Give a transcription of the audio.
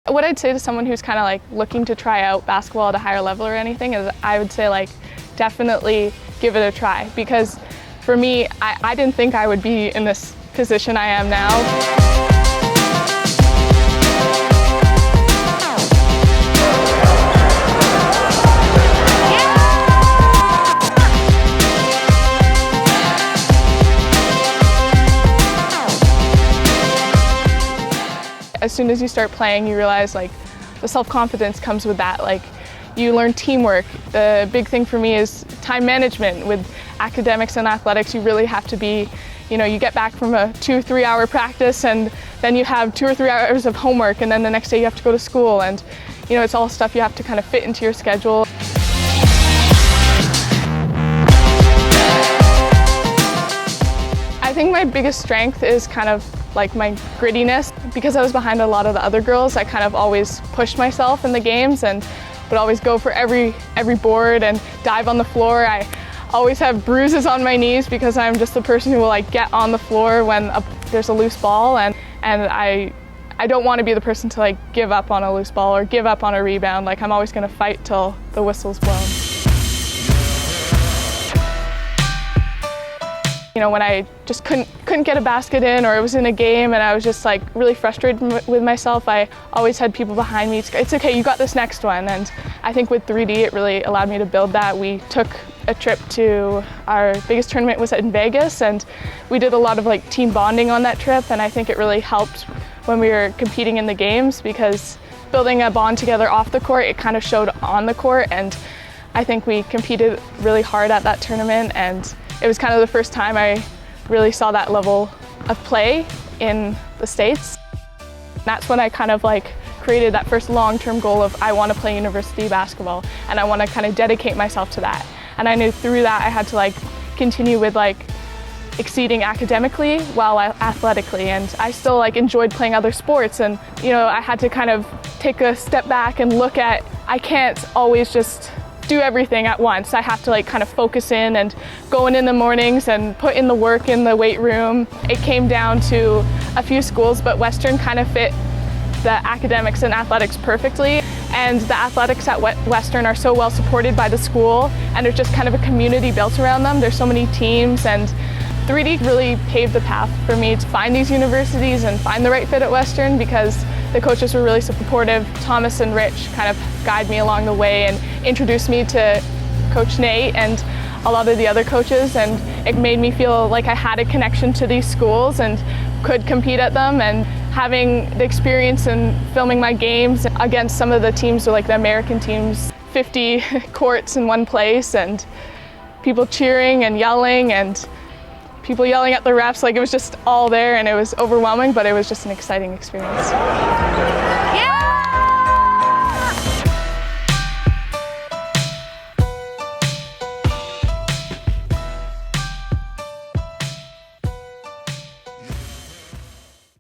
What I'd say to someone who's kind of like looking to try out basketball at a higher level or anything is I would say like definitely give it a try, because for me, I didn't think I would be in this position I am now. As soon as you start playing, you realize like the self-confidence comes with that. Like you learn teamwork. The big thing for me is time management. With academics and athletics, you really have to be, you get back from a 2-3 hour practice and then you have 2 or 3 hours of homework, and then the next day you have to go to school, and it's all stuff you have to kind of fit into your schedule. I think my biggest strength is kind of like my grittiness. Because I was behind a lot of the other girls, I kind of always pushed myself in the games and would always go for every board and dive on the floor. I always have bruises on my knees because I'm just the person who will like get on the floor when there's a loose ball, and I don't want to be the person to like give up on a loose ball or give up on a rebound. Like I'm always going to fight till the whistle's blown. When I just couldn't get a basket in, or it was in a game and I was just like really frustrated with myself, I always had people behind me. It's okay, you got this next one. And I think with 3D, it really allowed me to build that. We took a trip to our biggest tournament was in Vegas, and we did a lot of like team bonding on that trip. And I think it really helped when we were competing in the games, because building a bond together off the court, it kind of showed on the court. And I think we competed really hard at that tournament, and it was kind of the first time I really saw that level of play in the States. That's when I kind of like created that first long-term goal of I want to play university basketball, and I want to kind of dedicate myself to that. And I knew through that I had to like continue with like exceeding academically while athletically, and I still like enjoyed playing other sports, and I had to kind of take a step back and look at, I can't always just do everything at once. I have to like kind of focus in and go in the mornings and put in the work in the weight room. It came down to a few schools, but Western kind of fit the academics and athletics perfectly. And the athletics at Western are so well supported by the school, and there's just kind of a community built around them. There's so many teams, and 3D really paved the path for me to find these universities and find the right fit at Western, because the coaches were really supportive. Thomas and Rich kind of guided me along the way and introduced me to Coach Nate and a lot of the other coaches, and it made me feel like I had a connection to these schools and could compete at them. And having the experience in filming my games against some of the teams, like the American teams, 50 courts in one place, and people cheering and yelling, and people yelling at the refs, like it was just all there, and it was overwhelming, but it was just an exciting experience. Yeah!